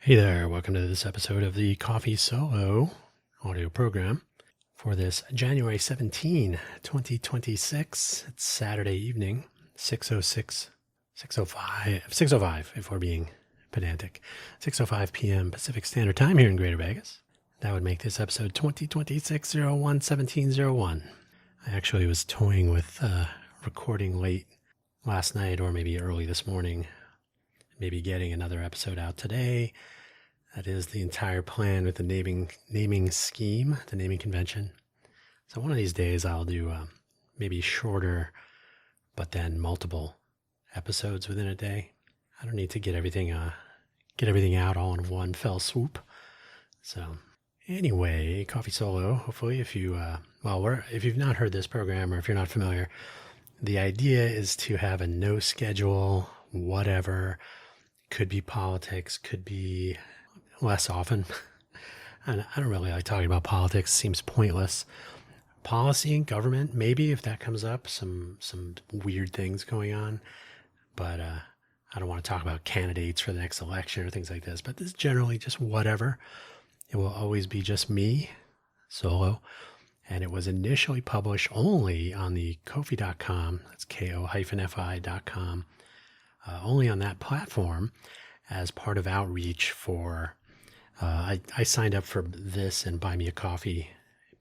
Hey there, welcome to this episode of the Coffee Solo audio program for this January 17, 2026. It's Saturday evening, 6:06, 6:05 if we're being pedantic, 6:05 p.m. Pacific Standard Time here in Greater Vegas. That would make this episode 2026-01-1701. I actually was toying with recording late last night or maybe early this morning, maybe getting another episode out today. That is the entire plan with the naming scheme, the naming convention. So one of these days I'll do maybe shorter, but then multiple episodes within a day. I don't need to get everything out all in one fell swoop. So anyway, Coffee Solo. Hopefully, if you've not heard this program or if you're not familiar, the idea is to have a no schedule, whatever. Could be politics, could be less often. And I don't really like talking about politics. Seems pointless. Policy and government, maybe if that comes up, some weird things going on. But I don't want to talk about candidates for the next election or things like this. But this is generally just whatever. It will always be just me, solo. And it was initially published only on the Ko-fi.com. That's ko-fi.com. Only on that platform as part of outreach for, I signed up for this and Buy Me a Coffee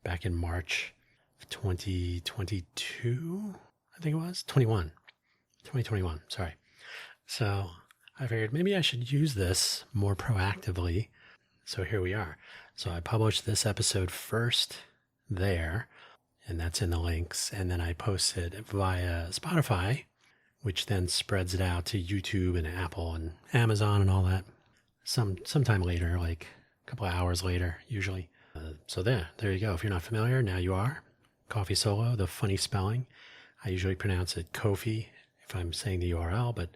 back in March of 2022, I think it was, 2021, sorry. So I figured maybe I should use this more proactively. So here we are. So I published this episode first there, and that's in the links. And then I posted it via Spotify, which then spreads it out to YouTube and Apple and Amazon and all that sometime later, like a couple of hours later, usually. So there you go. If you're not familiar, now you are. Coffee Solo, the funny spelling. I usually pronounce it Ko-fi if I'm saying the URL, but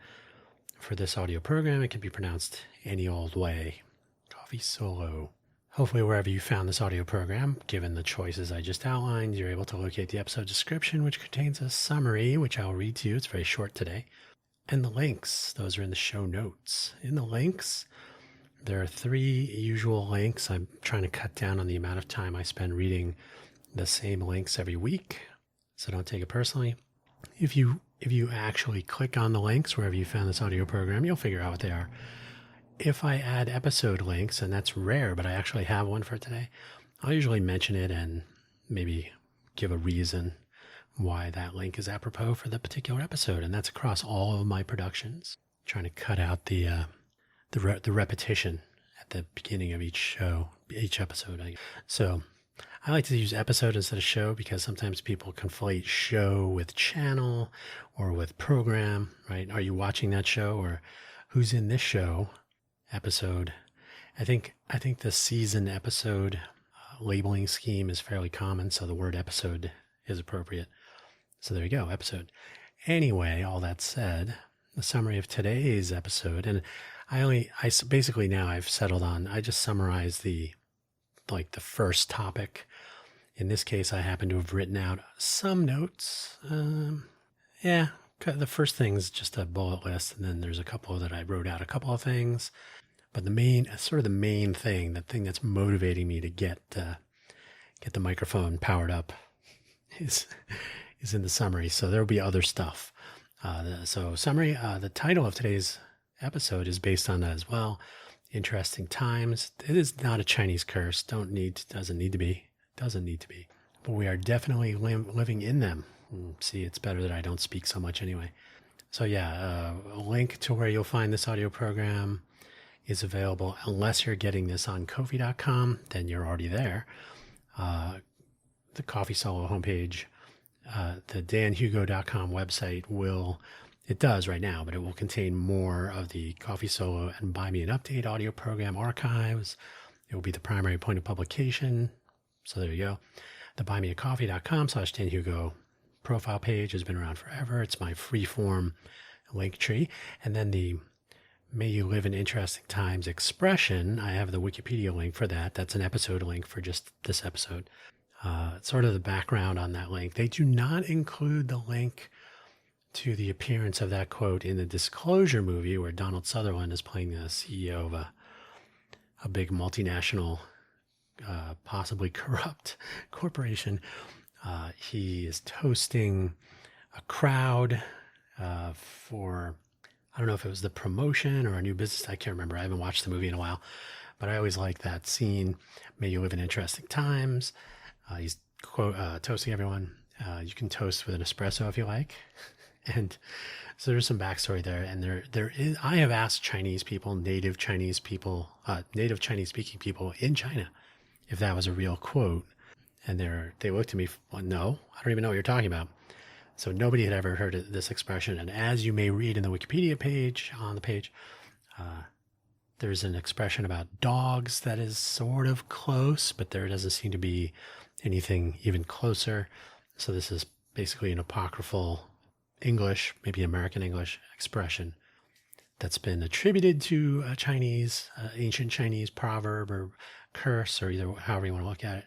for this audio program, it can be pronounced any old way. Coffee Solo. Hopefully, wherever you found this audio program, given the choices I just outlined, you're able to locate the episode description, which contains a summary, which I'll read to you. It's very short today. And the links, those are in the show notes. In the links, there are 3 usual links. I'm trying to cut down on the amount of time I spend reading the same links every week, so don't take it personally. If you actually click on the links wherever you found this audio program, you'll figure out what they are. If I add episode links, and that's rare, but I actually have one for today, I'll usually mention it and maybe give a reason why that link is apropos for the particular episode. And that's across all of my productions. I'm trying to cut out the repetition at the beginning of each episode. So I like to use episode instead of show because sometimes people conflate show with channel or with program, right? Are you watching that show, or who's in this show? Episode. I think the season episode labeling scheme is fairly common, so the word episode is appropriate. So there you go, episode. Anyway, all that said, the summary of today's episode, and I basically now I've settled on, I just summarize the first topic. In this case, I happen to have written out some notes. The first thing is just a bullet list, and then there's a couple that I wrote out a couple of things. But the main thing, the thing that's motivating me to get the microphone powered up is in the summary. So there will be other stuff. Summary, the title of today's episode is based on that as well. Interesting times. It is not a Chinese curse. Doesn't need to be. But we are definitely living in them. See, it's better that I don't speak so much anyway. So a link to where you'll find this audio program is available. Unless you're getting this on Ko-fi.com, then you're already there. The Coffee Solo homepage, the danhugo.com website it does right now, but it will contain more of the Coffee Solo and Buy Me an Update audio program archives. It will be the primary point of publication. So there you go. The buymeacoffee.com/danhugo profile page has been around forever. It's my free-form link tree. And then the May You Live in Interesting Times expression, I have the Wikipedia link for that. That's an episode link for just this episode. Sort of the background on that link. They do not include the link to the appearance of that quote in the Disclosure movie where Donald Sutherland is playing the CEO of a a big multinational, possibly corrupt corporation. He is toasting a crowd for, I don't know if it was the promotion or a new business. I can't remember. I haven't watched the movie in a while, but I always like that scene. May you live in interesting times. He's toasting everyone. You can toast with an espresso if you like. And so there's some backstory there. And there is, I have asked Chinese people, native Chinese speaking people in China, if that was a real quote. And they looked at me, well, no, I don't even know what you're talking about. So nobody had ever heard of this expression. And as you may read in the Wikipedia page, on the page, there's an expression about dogs that is sort of close, but there doesn't seem to be anything even closer. So this is basically an apocryphal English, maybe American English expression that's been attributed to a Chinese, ancient Chinese proverb or curse, or either however you want to look at it.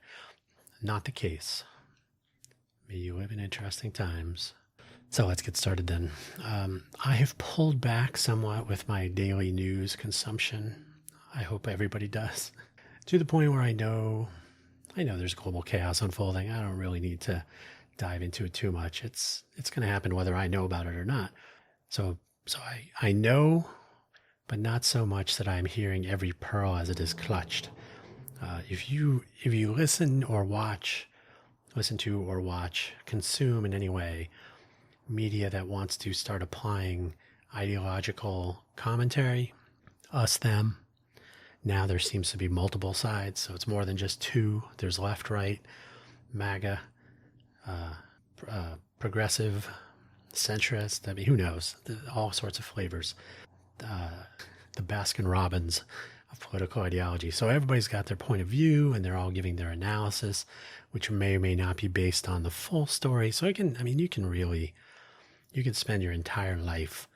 Not the case. May you live in interesting times. So let's get started then. I have pulled back somewhat with my daily news consumption. I hope everybody does. To the point where I know there's global chaos unfolding. I don't really need to dive into it too much. It's going to happen whether I know about it or not. So I know, but not so much that I'm hearing every pearl as it is clutched. If you listen to or watch, consume in any way media that wants to start applying ideological commentary, us, them, now there seems to be multiple sides, so it's more than just two. There's left, right, MAGA, progressive, centrist. I mean, who knows? All sorts of flavors. The Baskin Robbins of political ideology. So everybody's got their point of view, and they're all giving their analysis, which may or may not be based on the full story. So you can spend your entire life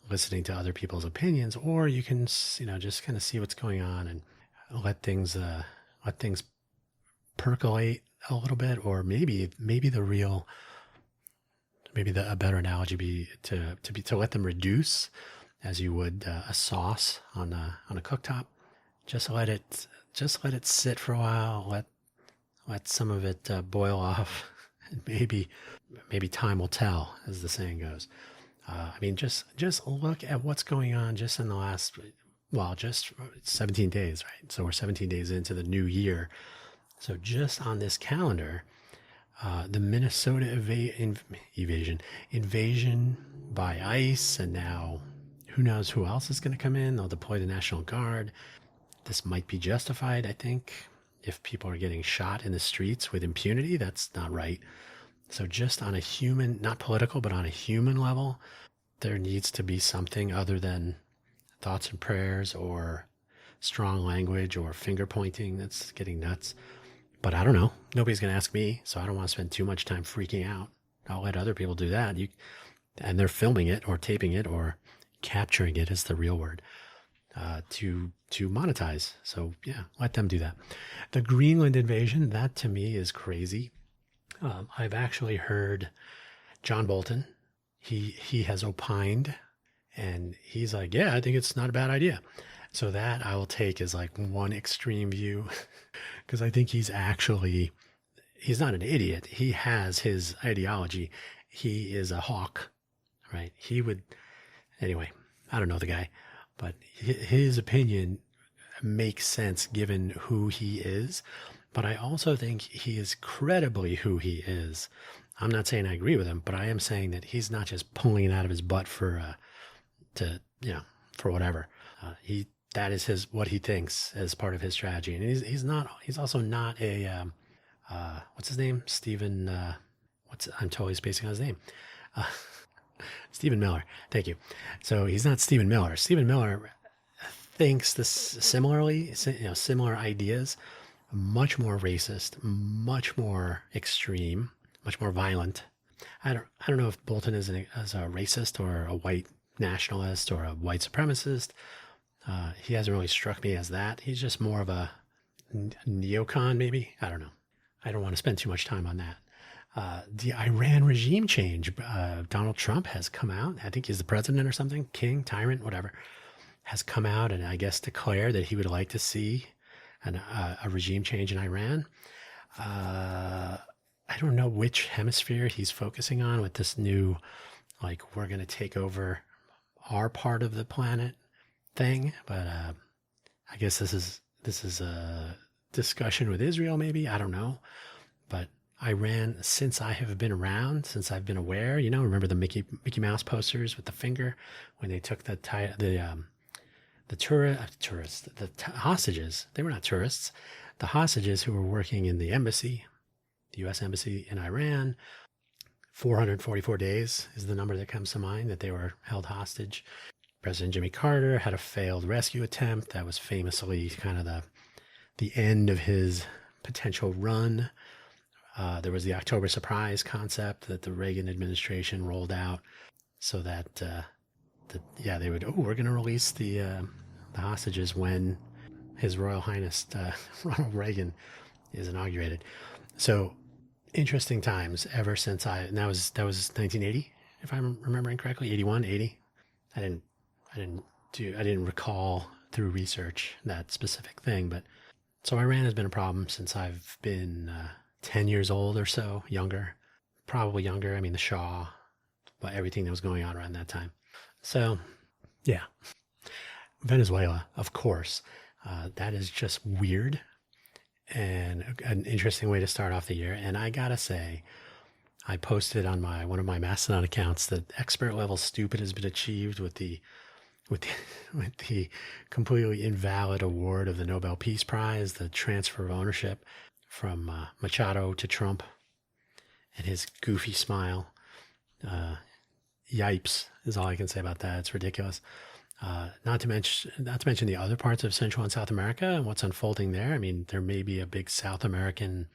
listening to other people's opinions, or you can, just kind of see what's going on and let things percolate a little bit, or maybe a better analogy be to let them reduce as you would a sauce on a cooktop. Just let it sit for a while. Let some of it boil off, and maybe time will tell, as the saying goes. Just look at what's going on just in the last, just 17 days, right? So we're 17 days into the new year. So just on this calendar, the Minnesota invasion by ICE, and now who knows who else is going to come in. They'll deploy the National Guard. This might be justified, I think. If people are getting shot in the streets with impunity, that's not right. So just on a human, not political, but on a human level, there needs to be something other than thoughts and prayers or strong language or finger pointing. That's getting nuts. But I don't know. Nobody's going to ask me, so I don't want to spend too much time freaking out. I'll let other people do that. And they're filming it or taping it or capturing it is the real word, to monetize. So yeah, let them do that. The Greenland invasion, that to me is crazy. I've actually heard John Bolton. He has opined, and he's like, yeah, I think it's not a bad idea. So that I will take as like one extreme view, because I think he's not an idiot. He has his ideology. He is a hawk, right? Anyway, I don't know the guy, but his opinion makes sense given who he is. But I also think he is credibly who he is. I'm not saying I agree with him, but I am saying that he's not just pulling it out of his butt for whatever. That is what he thinks as part of his strategy. And he's also not a, what's his name? Stephen, I'm totally spacing on his name. Stephen Miller. Thank you. So he's not Stephen Miller. Stephen Miller thinks this similarly, similar ideas, much more racist, much more extreme, much more violent. I don't know if Bolton is a racist or a white nationalist or a white supremacist. He hasn't really struck me as that. He's just more of a neocon, maybe. I don't know. I don't want to spend too much time on that. The Iran regime change. Donald Trump has come out. I think he's the president or something, king, tyrant, whatever. has come out and I guess declared that he would like to see a regime change in Iran. I don't know which hemisphere he's focusing on with this new, like, we're going to take over our part of the planet thing. But I guess this is a discussion with Israel, maybe. I don't know. But Iran, since I have been around, since I've been aware, remember the Mickey Mouse posters with the finger when they took the hostages. They were not tourists. The hostages who were working in the embassy, the U.S. embassy in Iran. 444 days is the number that comes to mind that they were held hostage. President Jimmy Carter had a failed rescue attempt. That was famously kind of the end of his potential run. There was the October surprise concept that the Reagan administration rolled out so that, they would, we're going to release the hostages when His Royal Highness Ronald Reagan is inaugurated. So interesting times ever since that was 1980, if I'm remembering correctly, 81, 80. I didn't recall through research that specific thing, but so Iran has been a problem since I've been 10 years old or so, probably younger. I mean, the Shah, but everything that was going on around that time. So, yeah. Venezuela, of course. That is just weird and an interesting way to start off the year. And I gotta say, I posted on one of my Mastodon accounts that expert level stupid has been achieved with the completely invalid award of the Nobel Peace Prize, the transfer of ownership from Machado to Trump, and his goofy smile. Yipes is all I can say about that. It's ridiculous. Not to mention the other parts of Central and South America and what's unfolding there. I mean, there may be a big South American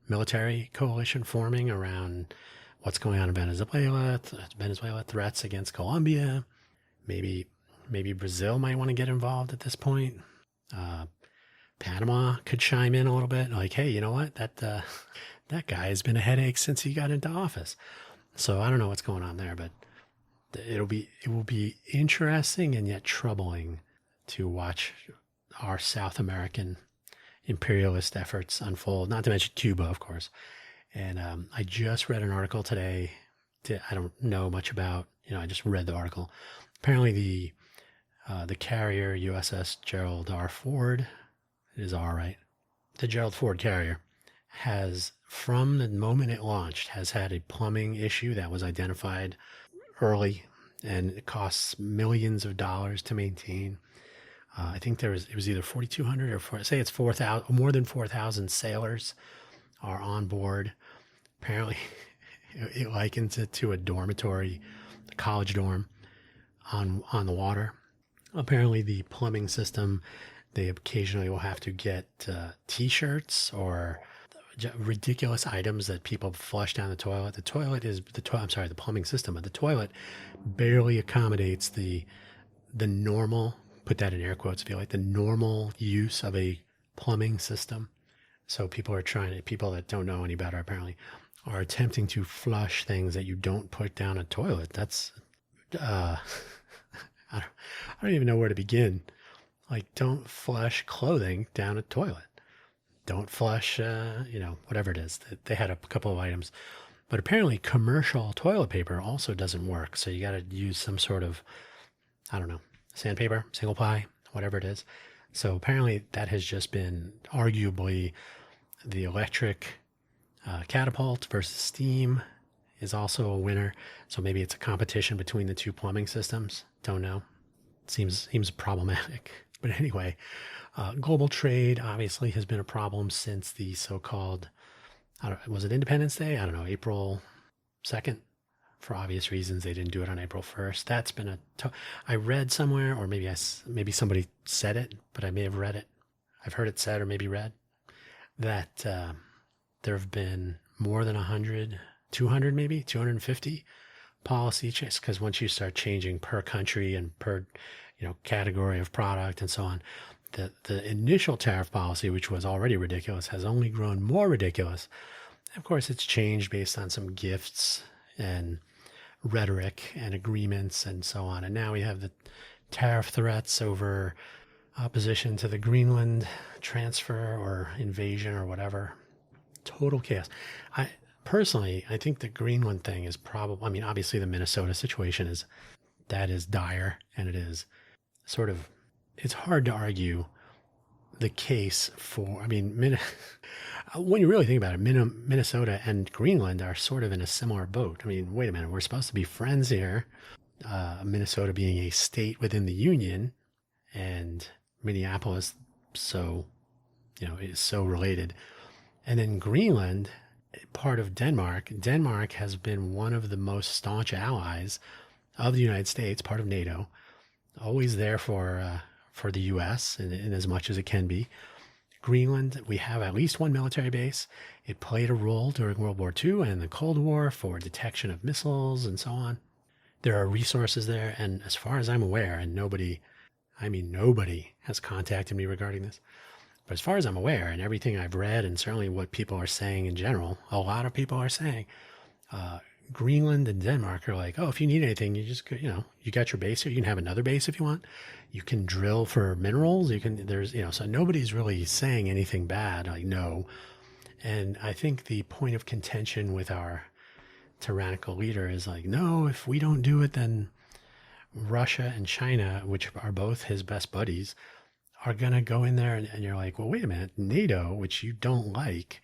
military coalition forming around what's going on in Venezuela, threats against Colombia. Maybe Brazil might want to get involved at this point. Panama could chime in a little bit, like, hey, you know what? That guy has been a headache since he got into office. So I don't know what's going on there, but it will be interesting and yet troubling to watch our South American imperialist efforts unfold, not to mention Cuba, of course. And I just read an article today I don't know much about, I just read the article. Apparently the carrier USS Gerald R. Ford, it is R, right? The Gerald Ford carrier has, from the moment it launched, has had a plumbing issue that was identified early, and it costs millions of dollars to maintain. I think it was either 4,200 or say it's 4,000, more than 4,000 sailors are on board. Apparently, it likens it to a dormitory, a college dorm on the water. Apparently, the plumbing system, they occasionally will have to get T-shirts or ridiculous items that people flush down the toilet. The plumbing system, but the toilet barely accommodates the normal, put that in air quotes, feel like the normal use of a plumbing system. So people that don't know any better apparently are attempting to flush things that you don't put down a toilet. That's, I don't even know where to begin. Like, don't flush clothing down a toilet. Don't flush, whatever it is. They had a couple of items. But apparently commercial toilet paper also doesn't work. So you got to use some sort of, sandpaper, single ply, whatever it is. So apparently that has just been arguably the electric catapult versus steam is also a winner. So maybe it's a competition between the two plumbing systems. Don't know. Seems problematic. But anyway, global trade obviously has been a problem since the so-called, was it Independence Day? I don't know, April 2nd. For obvious reasons, they didn't do it on April 1st. That's been I read somewhere, or maybe somebody said it, but I may have read it. I've heard it said or maybe read that there have been more than 100, 200 maybe, 250 policy changes. Because once you start changing per country and per category of product and so on, the initial tariff policy, which was already ridiculous, has only grown more ridiculous. Of course, it's changed based on some gifts and rhetoric and agreements and so on. And now we have tariff threats over opposition to the Greenland transfer or invasion or whatever. Total chaos. I personally, I think the Greenland thing is probably, I mean, obviously the Minnesota situation is dire, and it is sort of, it's hard to argue the case for, I mean, when you really think about it, Minnesota and Greenland are sort of in a similar boat. I mean, wait a minute, we're supposed to be friends here. Minnesota being a state within the Union, and Minneapolis, so, is so related. And then Greenland, part of Denmark. Denmark has been one of the most staunch allies of the United States, part of NATO, always there for the U.S. in as much as it can be. Greenland, we have at least one military base. It played a role during World War II and the Cold War for detection of missiles and so on. There are resources there, and as far as I'm aware, and nobody has contacted me regarding this, but as far as I'm aware, and everything I've read, and certainly what people are saying in general, a lot of people are saying, Greenland and Denmark are like, oh, if you need anything, you just, you got your base here. You can have another base if you want. You can drill for minerals. So nobody's really saying anything bad. Like, no. And I think the point of contention with our tyrannical leader is like, no, if we don't do it, then Russia and China, which are both his best buddies, are going to go in there. And you're like, well, wait a minute. NATO, which you don't like,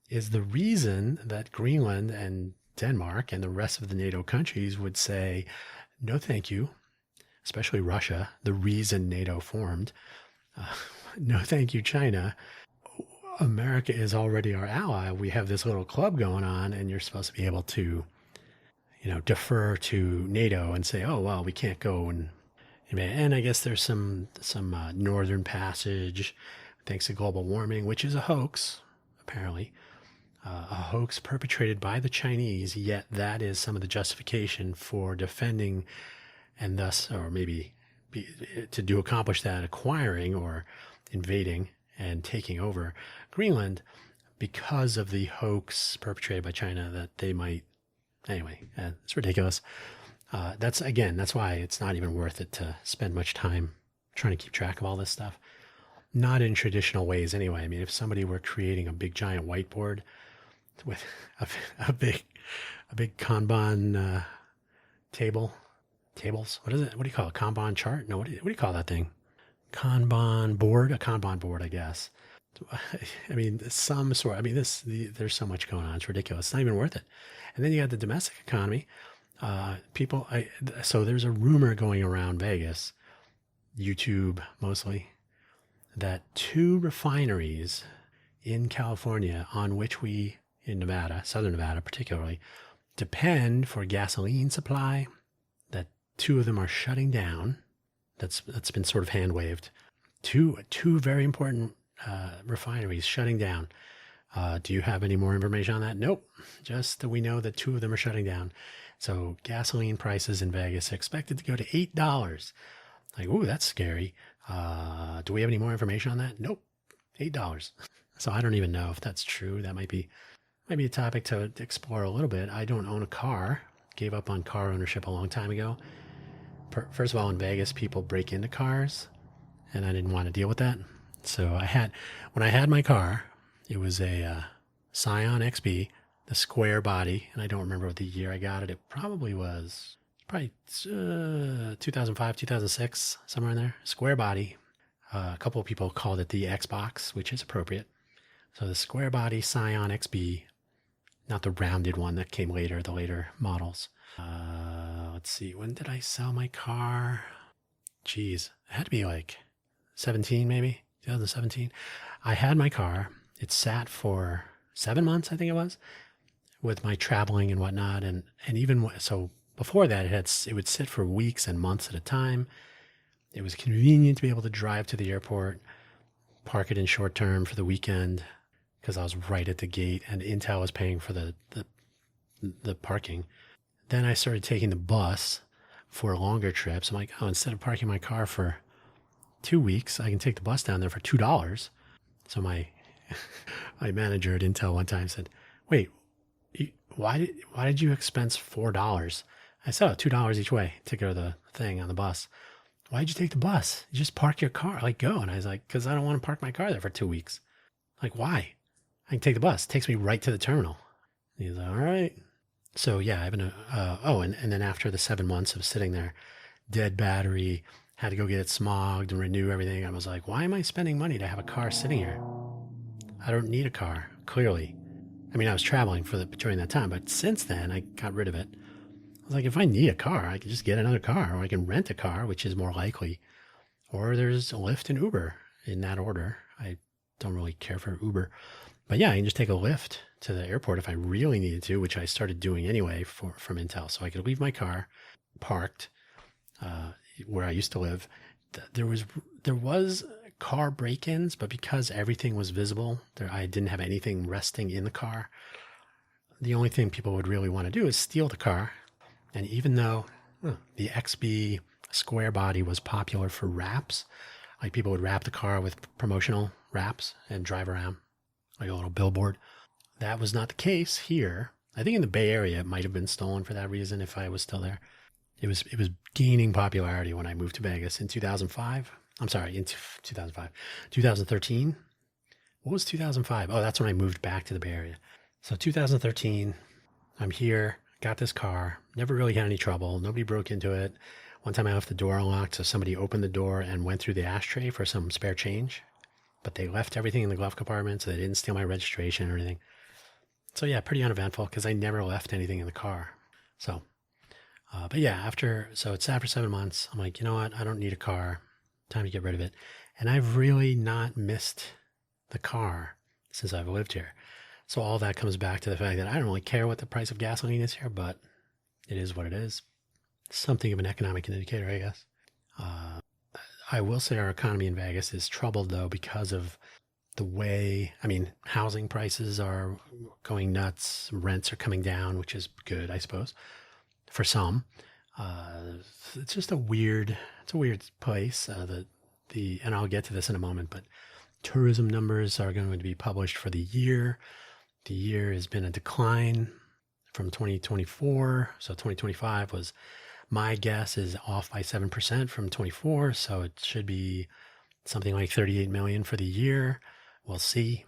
is the reason that Greenland and Denmark and the rest of the NATO countries would say, no, thank you, especially Russia, the reason NATO formed. No, thank you, China. America is already our ally. We have this little club going on, and you're supposed to be able to, defer to NATO and say, oh, well, we can't go. And I guess there's some northern passage, thanks to global warming, which is a hoax, apparently. A hoax perpetrated by the Chinese, yet that is some of the justification for defending and thus, or maybe to accomplish that, acquiring or invading and taking over Greenland because of the hoax perpetrated by China that they might, anyway, it's ridiculous. That's why it's not even worth it to spend much time trying to keep track of all this stuff. Not in traditional ways anyway. I mean, if somebody were creating a big giant whiteboard with a big Kanban tables. What is it? What do you call it? Kanban chart? No, what do you call that thing? Kanban board? A Kanban board, I guess. I mean, there's so much going on. It's ridiculous. It's not even worth it. And then you got the domestic economy. So there's a rumor going around Vegas, YouTube mostly, that 2 refineries in California on which we, in Nevada, southern Nevada particularly, depend for gasoline supply, that 2 of them are shutting down. That's been sort of hand waved. Two very important refineries shutting down. Do you have any more information on that? Nope. Just that we know that 2 of them are shutting down. So gasoline prices in Vegas are expected to go to $8. Like, ooh, that's scary. Do we have any more information on that? Nope. $8. So I don't even know if that's true. That might be a topic to explore a little bit. I don't own a car. Gave up on car ownership a long time ago. First of all, in Vegas, people break into cars, and I didn't want to deal with that. So when I had my car, it was a Scion XB, the square body, and I don't remember what the year I got it. It probably was 2005, 2006, somewhere in there. Square body. A couple of people called it the Xbox, which is appropriate. So the square body Scion XB, not the rounded one that came later, the later models. Let's see, when did I sell my car? Geez, it had to be like 17 maybe, 2017. I had my car. It sat for 7 months, I think it was, with my traveling and whatnot. And even so, before that, it would sit for weeks and months at a time. It was convenient to be able to drive to the airport, park it in short term for the weekend, because I was right at the gate, and Intel was paying for the parking. Then I started taking the bus for longer trips. I'm like, oh, instead of parking my car for 2 weeks, I can take the bus down there for $2. So my manager at Intel one time said, wait, why did you expense $4? I said, $2 each way to go to the thing on the bus. why'd you take the bus? You just park your car, like go. And I was like, because I don't want to park my car there for 2 weeks. Like, why? I can take the bus. It takes me right to the terminal. And he's like, all right. So yeah, I've been, and then after the 7 months of sitting there, dead battery, had to go get it smogged and renew everything. I was like, why am I spending money to have a car sitting here? I don't need a car, clearly. I mean, I was traveling during that time, but since then I got rid of it. I was like, if I need a car, I can just get another car, or I can rent a car, which is more likely. Or there's Lyft and Uber in that order. I don't really care for Uber. But yeah, I can just take a Lyft to the airport if I really needed to, which I started doing anyway from Intel. So I could leave my car parked where I used to live. There was car break-ins, but because everything was visible, I didn't have anything resting in the car. The only thing people would really want to do is steal the car. And even though the XB square body was popular for wraps, like people would wrap the car with promotional wraps and drive around like a little billboard. That was not the case here. I think in the Bay Area, it might have been stolen for that reason if I was still there. It was gaining popularity when I moved to Vegas in 2005. I'm sorry, in 2005. 2013. What was 2005? Oh, that's when I moved back to the Bay Area. So 2013, I'm here, got this car, never really had any trouble. Nobody broke into it. One time I left the door unlocked, so somebody opened the door and went through the ashtray for some spare change. But they left everything in the glove compartment, so they didn't steal my registration or anything. So yeah, pretty uneventful because I never left anything in the car. So, but yeah, it's after 7 months, I'm like, you know what? I don't need a car. Time to get rid of it. And I've really not missed the car since I've lived here. So all that comes back to the fact that I don't really care what the price of gasoline is here, but it is what it is. Something of an economic indicator, I guess. I will say our economy in Vegas is troubled, though, because of the way, housing prices are going nuts. Rents are coming down, which is good, I suppose, for some. It's just a weird place. And I'll get to this in a moment, but tourism numbers are going to be published for the year. The year has been a decline from 2024. So 2025 was, my guess is off by 7% from 24. So it should be something like 38 million for the year. We'll see.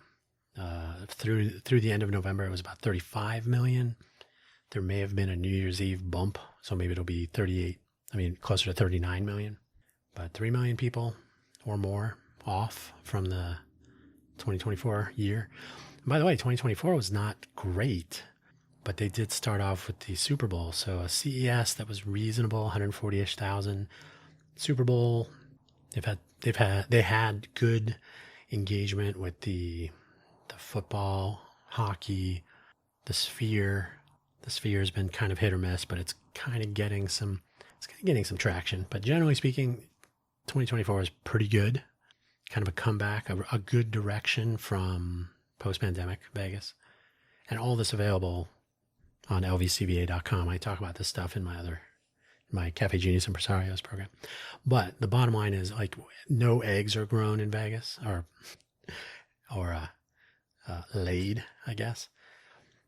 Through the end of November, it was about 35 million. There may have been a New Year's Eve bump, so maybe it'll be closer to 39 million. But 3 million people or more off from the 2024 year. And by the way, 2024 was not great, but they did start off with the Super Bowl. So a CES that was reasonable, 140-ish thousand. Super Bowl, they had good engagement with the football, hockey, the Sphere. The Sphere has been kind of hit or miss, but it's kind of getting some traction. But generally speaking, 2024 is pretty good. Kind of a comeback, a good direction from post-pandemic Vegas. And all this available on lvcva.com. I talk about this stuff in my Cafe Genius Impresarios program. But the bottom line is, like, no eggs are grown in Vegas or laid, I guess.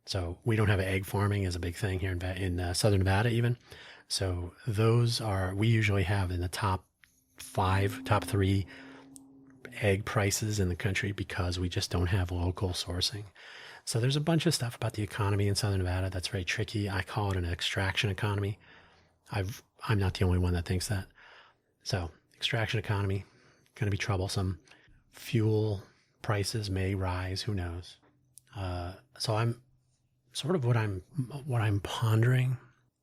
So we don't have egg farming as a big thing here in Southern Nevada even. So we usually have in the top 3 egg prices in the country because we just don't have local sourcing. So there's a bunch of stuff about the economy in Southern Nevada that's very tricky. I call it an extraction economy. I'm not the only one that thinks that. So extraction economy, going to be troublesome. Fuel prices may rise, who knows? So I'm sort of what I'm pondering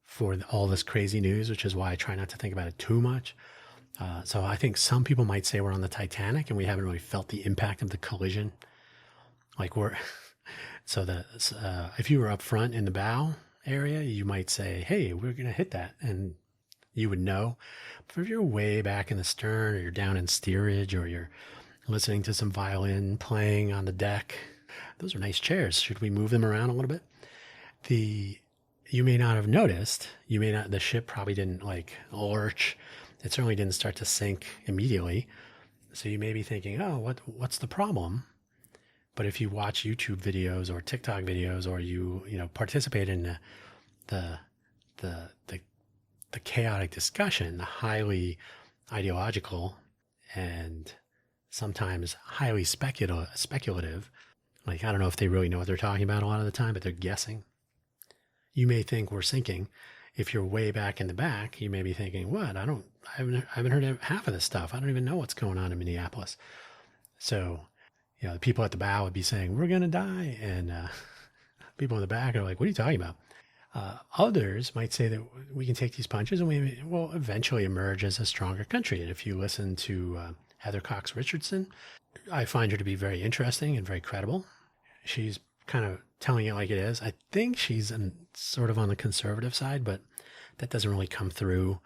for all this crazy news, which is why I try not to think about it too much. So I think some people might say we're on the Titanic and we haven't really felt the impact of the collision. Like if you were up front in the bow area, you might say, hey, we're going to hit that. And you would know. But if you're way back in the stern, or you're down in steerage, or you're listening to some violin playing on the deck, those are nice chairs. Should we move them around a little bit? You may not have noticed, the ship probably didn't lurch. It certainly didn't start to sink immediately. So you may be thinking, oh, what's the problem? But if you watch YouTube videos or TikTok videos, or you participate in the chaotic discussion, the highly ideological and sometimes highly speculative. Like, I don't know if they really know what they're talking about a lot of the time, but they're guessing. You may think we're sinking. If you're way back in the back, you may be thinking, what? I haven't heard of half of this stuff. I don't even know what's going on in Minneapolis. So, the people at the bow would be saying, we're going to die. And people in the back are like, what are you talking about? Others might say that we can take these punches and we will eventually emerge as a stronger country. And if you listen to Heather Cox Richardson, I find her to be very interesting and very credible. She's kind of telling it like it is. I think she's sort of on the conservative side, but that doesn't really come through.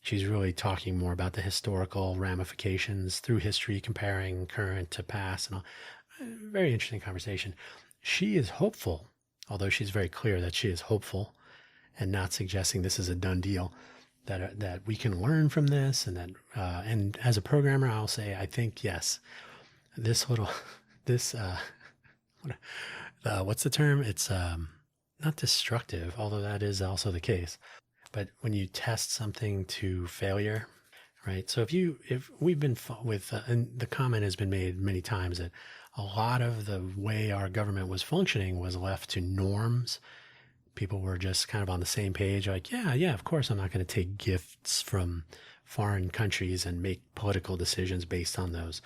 She's really talking more about the historical ramifications through history, comparing current to past, and all. Very interesting conversation. She is hopeful, although she's very clear that she is hopeful and not suggesting this is a done deal, that we can learn from this, and that and as a programmer, I'll say I think yes, this what's the term? It's not destructive, although that is also the case. But when you test something to failure, right? So if we've been with, and the comment has been made many times that a lot of the way our government was functioning was left to norms. People were just kind of on the same page, like, yeah, of course I'm not going to take gifts from foreign countries and make political decisions based on those.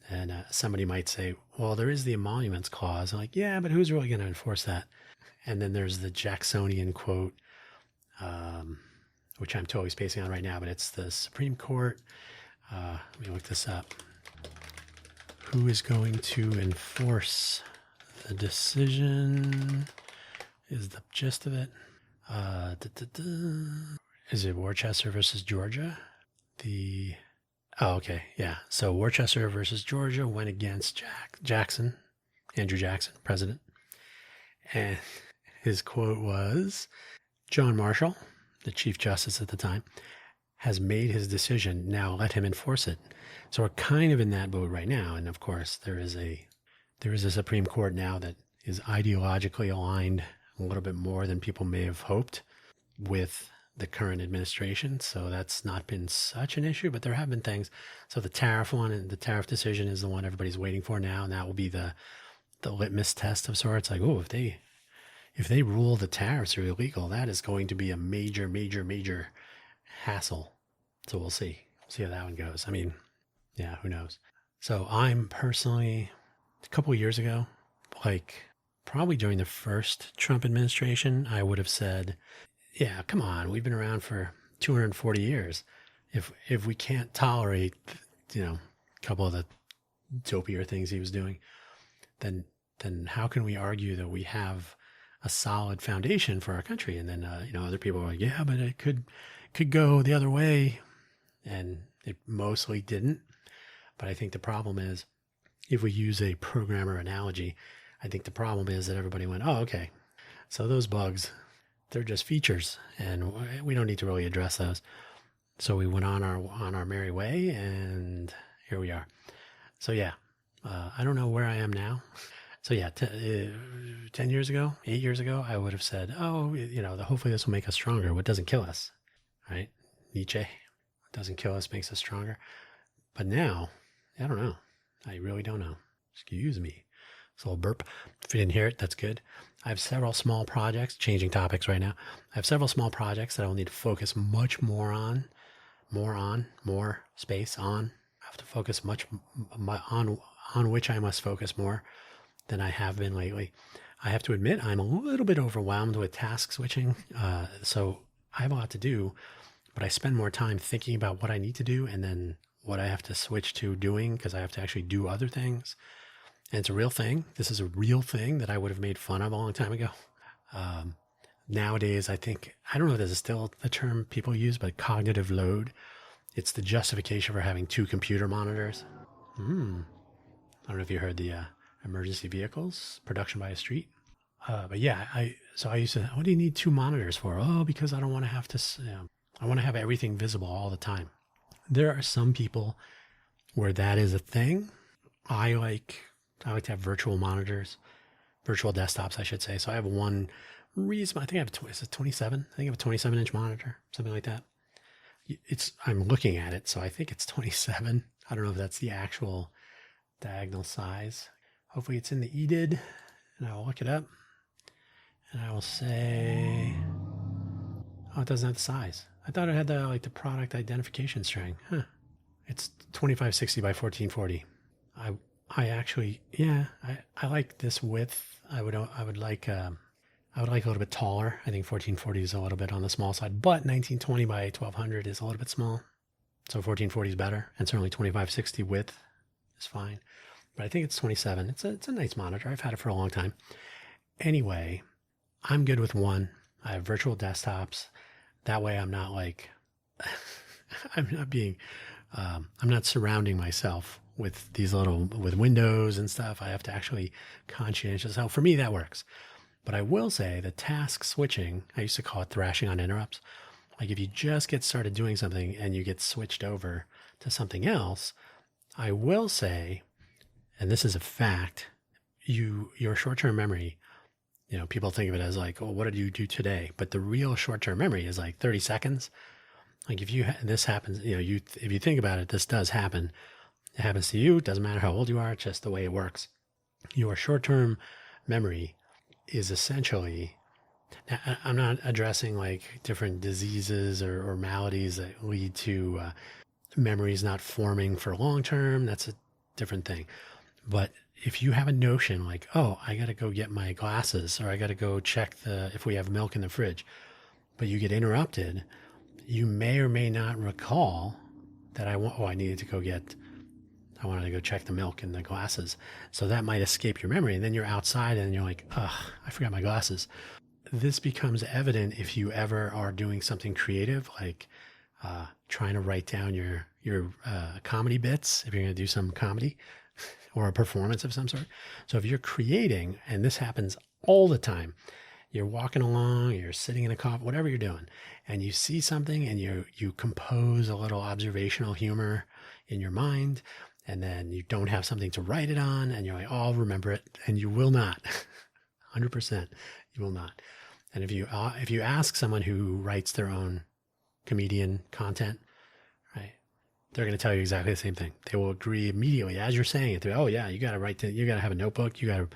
And somebody might say, well, there is the emoluments clause. I'm like, yeah, but who's really going to enforce that? And then there's the Jacksonian quote, which I'm totally spacing on right now, but it's the Supreme Court. Let me look this up. Who is going to enforce the decision is the gist of it. Is it Worcester versus Georgia? Oh, okay. Yeah. So Worcester versus Georgia went against Andrew Jackson, president. And his quote was, John Marshall, the Chief Justice at the time, has made his decision. Now let him enforce it. So we're kind of in that boat right now. And of course, there is a Supreme Court now that is ideologically aligned a little bit more than people may have hoped with the current administration. So that's not been such an issue, but there have been things. So the tariff one, and the tariff decision is the one everybody's waiting for now. And that will be the litmus test of sorts. Like, oh, if they rule the tariffs are illegal, that is going to be a major, major, major hassle. So we'll see. We'll see how that one goes. I mean, yeah, who knows? So I'm personally, a couple of years ago, like probably during the first Trump administration, I would have said, yeah, come on, we've been around for 240 years. If we can't tolerate, a couple of the dopier things he was doing, then how can we argue that we have a solid foundation for our country? And then other people are like, yeah, but it could go the other way, and it mostly didn't. But I think the problem is, if we use a programmer analogy, I think the problem is that everybody went, oh, okay, so those bugs, they're just features, and we don't need to really address those. So we went on our merry way, and here we are. So yeah, I don't know where I am now. So yeah, 10 years ago, 8 years ago, I would have said, oh, hopefully this will make us stronger. What doesn't kill us, right? Nietzsche, what doesn't kill us makes us stronger. But now, I don't know. I really don't know. Excuse me. It's a little burp. If you didn't hear it, that's good. I have several small projects, changing topics right now. I have several small projects that I will need to focus much more on, more space on. I have to focus much on which I must focus more than I have been lately. I have to admit, I'm a little bit overwhelmed with task switching. So I have a lot to do, but I spend more time thinking about what I need to do and then what I have to switch to doing, because I have to actually do other things. And it's a real thing. This is a real thing that I would have made fun of a long time ago. Nowadays, I don't know if this is still the term people use, but cognitive load. It's the justification for having 2 computer monitors. I don't know if you heard the emergency vehicles, production by a street. But yeah, I used to, what do you need 2 monitors for? Oh, because I don't want to have to, I want to have everything visible all the time. There are some people where that is a thing. I like to have virtual monitors, virtual desktops, I should say. So I have one reason, I think I have, is it 27? I think I have a 27-inch monitor, something like that. I'm looking at it, so I think it's 27. I don't know if that's the actual diagonal size. Hopefully it's in the EDID, and I'll look it up. And I will say, oh, it doesn't have the size. I thought it had the product identification string. Huh. It's 2560 by 1440. I actually, yeah, I like this width. I would like a little bit taller. I think 1440 is a little bit on the small side, but 1920 by 1200 is a little bit small. So 1440 is better, and certainly 2560 width is fine. But I think it's 27. It's a nice monitor. I've had it for a long time. Anyway, I'm good with one. I have virtual desktops. That way I'm not like, I'm not surrounding myself with with windows and stuff. I have to actually conscientious. So for me, that works. But I will say the task switching, I used to call it thrashing on interrupts. Like if you just get started doing something and you get switched over to something else, I will say, and this is a fact, your short-term memory, people think of it as like, oh, what did you do today? But the real short-term memory is like 30 seconds. Like if this happens, if you think about it, this does happen. It happens to you. It doesn't matter how old you are. It's just the way it works. Your short-term memory is essentially, now, I'm not addressing like different diseases or maladies that lead to memories not forming for long-term. That's a different thing. But if you have a notion like, oh, I got to go get my glasses, or I got to go check if we have milk in the fridge, but you get interrupted, you may or may not recall that I wanted to go check the milk in the glasses. So that might escape your memory. And then you're outside and you're like, ugh, I forgot my glasses. This becomes evident if you ever are doing something creative, like trying to write down your comedy bits, if you're going to do some comedy or a performance of some sort. So if you're creating, and this happens all the time, you're walking along, you're sitting in a coffee, whatever you're doing, and you see something and you compose a little observational humor in your mind, and then you don't have something to write it on, and you're like, oh, I'll remember it, and you will not. 100%, you will not. And if you ask someone who writes their own comedian content, right, they're going to tell you exactly the same thing. They will agree immediately as you're saying it. Oh yeah, you got to have a notebook. You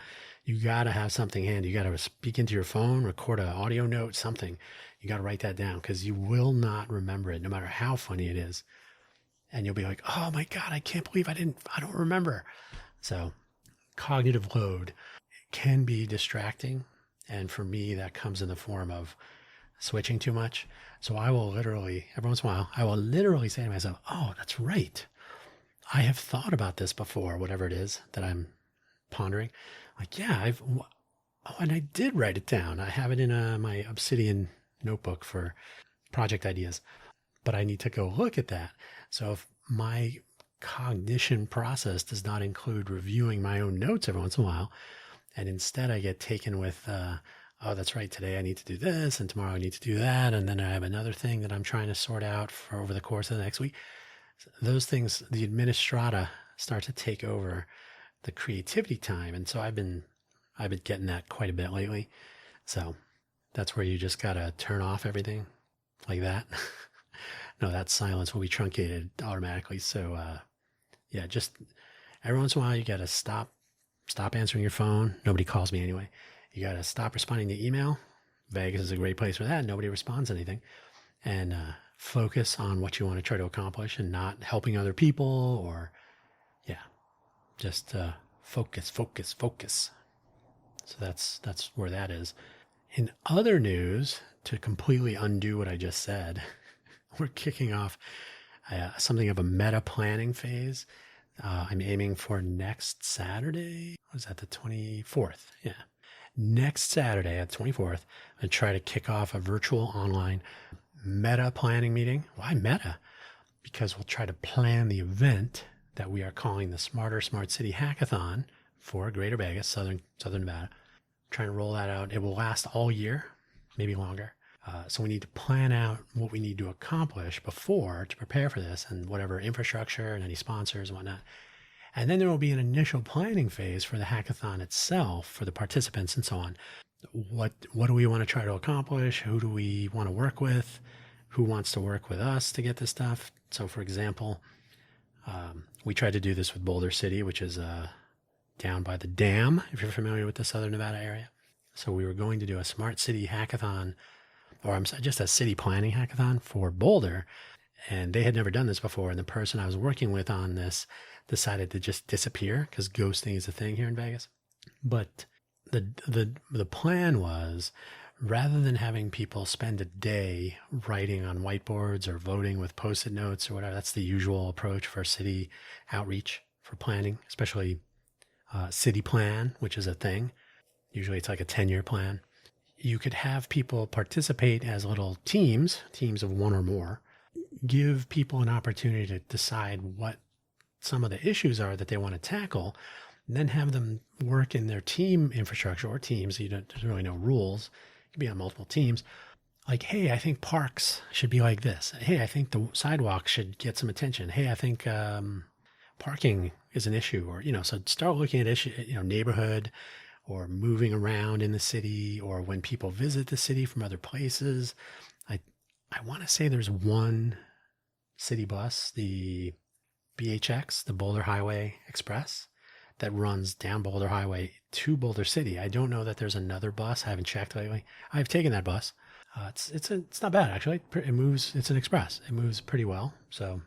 got to have something handy. You got to speak into your phone, record an audio note, something. You got to write that down because you will not remember it, no matter how funny it is. And you'll be like, oh my God, I can't believe I don't remember. So cognitive load can be distracting. And for me, that comes in the form of switching too much. So I will literally, every once in a while, say to myself, oh, that's right. I have thought about this before, whatever it is that I'm pondering. Like, yeah, and I did write it down. I have it in my Obsidian notebook for project ideas, but I need to go look at that. So if my cognition process does not include reviewing my own notes every once in a while, and instead I get taken with, oh, that's right, today I need to do this, and tomorrow I need to do that, and then I have another thing that I'm trying to sort out for over the course of the next week. Those things, the administrata start to take over the creativity time, and so I've been getting that quite a bit lately. So that's where you just gotta turn off everything like that. No, that silence will be truncated automatically. So yeah, just every once in a while you gotta stop answering your phone. Nobody calls me anyway. You gotta stop responding to email. Vegas is a great place for that. Nobody responds to anything. And focus on what you want to try to accomplish and not helping other people or, yeah, just focus. So that's where that is. In other news, to completely undo what I just said, we're kicking off something of a meta planning phase. I'm aiming for next Saturday. Was that the 24th? Yeah. Next Saturday at 24th, I'm going to try to kick off a virtual online meta planning meeting. Why meta? Because we'll try to plan the event that we are calling the Smarter Smart City Hackathon for Greater Vegas, Southern Nevada. Trying to roll that out. It will last all year, maybe longer. So we need to plan out what we need to accomplish before to prepare for this, and whatever infrastructure and any sponsors and whatnot. And then there will be an initial planning phase for the hackathon itself, for the participants and so on. What do we want to try to accomplish? Who do we want to work with? who wants to work with us to get this stuff. So, for example, we tried to do this with Boulder City, which is down by the dam, if you're familiar with the Southern Nevada area. So we were going to do a smart city hackathon, or just a city planning hackathon for Boulder. And they had never done this before. And the person I was working with on this decided to just disappear because ghosting is a thing here in Vegas. But the plan was, rather than having people spend a day writing on whiteboards or voting with Post-it notes or whatever, that's the usual approach for city outreach for planning, especially city plan, which is a thing. Usually it's like a 10-year plan. You could have people participate as little teams of one or more, give people an opportunity to decide what some of the issues are that they want to tackle, and then have them work in their team infrastructure or teams. There's really no rules. It could be on multiple teams. Like, hey, I think parks should be like this. Hey, I think the sidewalks should get some attention. Hey, I think parking is an issue, or, so start looking at issue, neighborhood or moving around in the city, or when people visit the city from other places. I want to say there's one city bus, the BHX, the Boulder Highway Express, that runs down Boulder Highway to Boulder City. I don't know that there's another bus. I haven't checked lately. I've taken that bus. It's not bad, actually. It moves. It's an express. It moves pretty well. So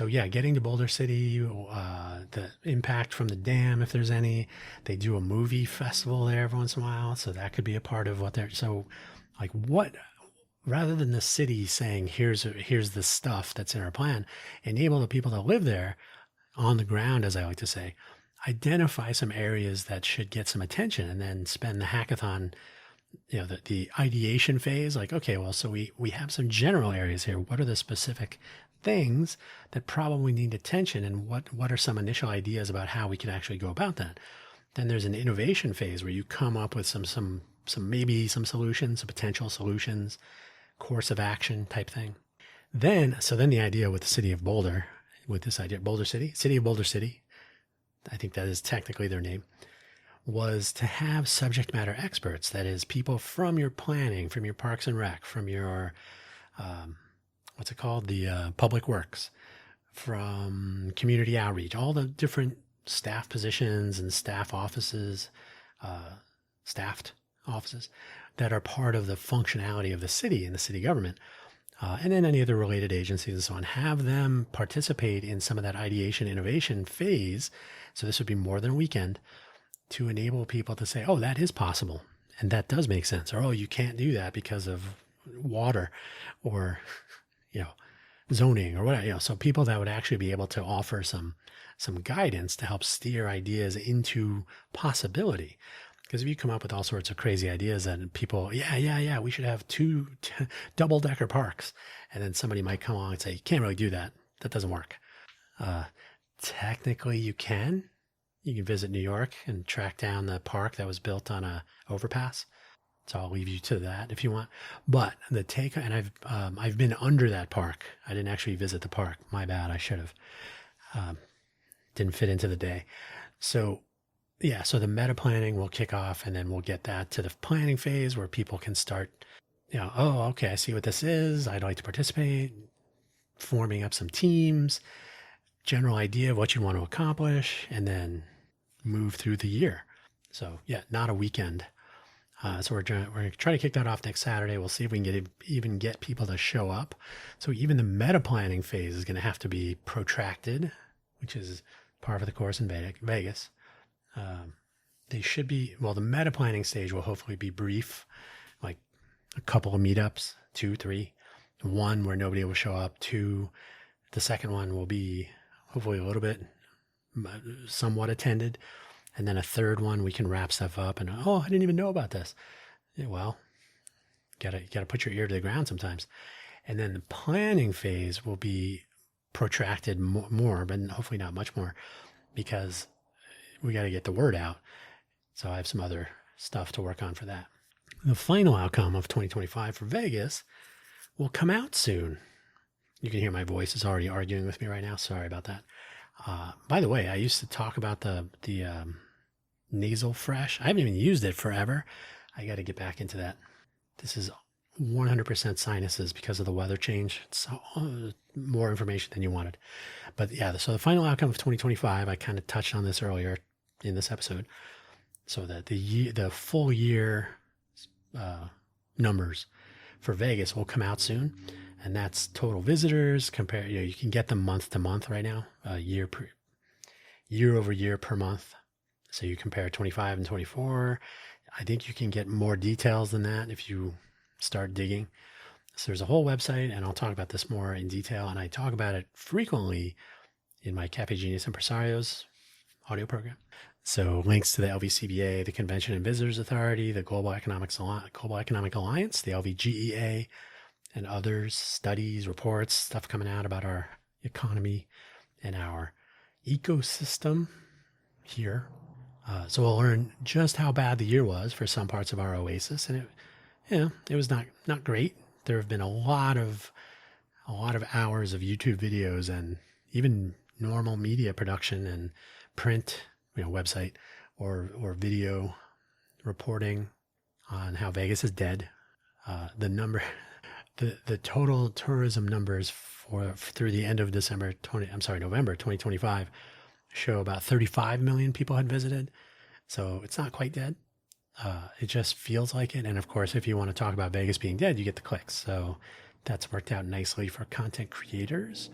yeah, getting to Boulder City, the impact from the dam, if there's any. They do a movie festival there every once in a while, so that could be a part of what they're. So, like, what? Rather than the city saying, here's the stuff that's in our plan, enable the people that live there on the ground, as I like to say, identify some areas that should get some attention, and then spend the hackathon, the ideation phase. Like, okay, well, so we have some general areas here. What are the specific things that probably need attention, and what are some initial ideas about how we can actually go about that? Then there's an innovation phase where you come up with some maybe some solutions, some potential solutions, course of action type thing. Then the idea with the city of Boulder, with this idea, City of Boulder City, I think that is technically their name, was to have subject matter experts. That is, people from your planning, from your parks and rec, from your, what's it called? The public works, from community outreach, all the different staff positions and staffed offices that are part of the functionality of the city and the city government, and then any other related agencies and so on, have them participate in some of that ideation innovation phase. So this would be more than a weekend, to enable people to say, oh, that is possible, and that does make sense, or, oh, you can't do that because of water, or, zoning, or whatever, so people that would actually be able to offer some guidance to help steer ideas into possibility. Because if you come up with all sorts of crazy ideas and people, yeah, we should have two double-decker parks, and then somebody might come along and say, you can't really do that. That doesn't work. Technically, you can. You can visit New York and track down the park that was built on a overpass. So I'll leave you to that if you want. But the take, and I've been under that park. I didn't actually visit the park. My bad. I should have. Didn't fit into the day. So yeah, so the meta planning will kick off, and then we'll get that to the planning phase where people can start, oh, okay, I see what this is. I'd like to participate, forming up some teams, general idea of what you want to accomplish, and then move through the year. So yeah, not a weekend. So we're going to try to kick that off next Saturday. We'll see if we can even get people to show up. So even the meta planning phase is going to have to be protracted, which is par for the course in Vegas. They should be, the meta planning stage will hopefully be brief, like a couple of meetups, 2, 3, one where nobody will show up, 2, the second one will be hopefully a little bit somewhat attended. And then a third one, we can wrap stuff up and, oh, I didn't even know about this. Yeah, well, gotta put your ear to the ground sometimes. And then the planning phase will be protracted more, but hopefully not much more, because we got to get the word out. So I have some other stuff to work on for that. The final outcome of 2025 for Vegas will come out soon. You can hear my voice is already arguing with me right now. Sorry about that. By the way, I used to talk about the Nasal Fresh. I haven't even used it forever. I got to get back into that. This is 100% sinuses because of the weather change. It's more information than you wanted. But yeah, so the final outcome of 2025, I kind of touched on this earlier in this episode. So that the full year numbers for Vegas will come out soon, and that's total visitors. You can get them month to month right now, year over year per month. So you compare 25 and 24. I think you can get more details than that if you start digging. So there's a whole website, and I'll talk about this more in detail, and I talk about it frequently in my Cafe Genius Impresarios audio program. So links to the LVCVA, the Convention and Visitors Authority, the Global Economic Alliance, the LVGEA, and others, studies, reports, stuff coming out about our economy and our ecosystem here. So we'll learn just how bad the year was for some parts of our oasis, and it was not great. There have been a lot of hours of YouTube videos and even normal media production and print, website or video reporting on how Vegas is dead. The total tourism numbers through the end of November 2025 show about 35 million people had visited. So it's not quite dead. It just feels like it. And of course, if you want to talk about Vegas being dead, you get the clicks. So that's worked out nicely for content creators.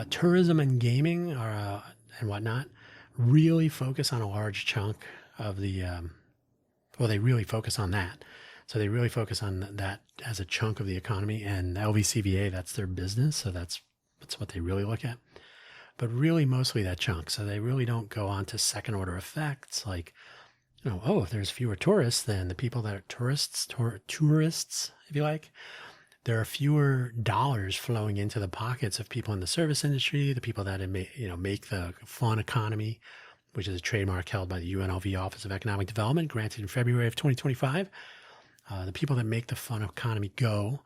Tourism and gaming and whatnot really focus on a large chunk of the, they really focus on that. So they really focus on that as a chunk of the economy, and LVCVA, that's their business. So that's what they really look at. But really mostly that chunk. So they really don't go on to second order effects like, if there's fewer tourists, then the people that are tourists, if you like, there are fewer dollars flowing into the pockets of people in the service industry, the people that make the fun economy, which is a trademark held by the UNLV Office of Economic Development, granted in February of 2025. The people that make the fun economy go.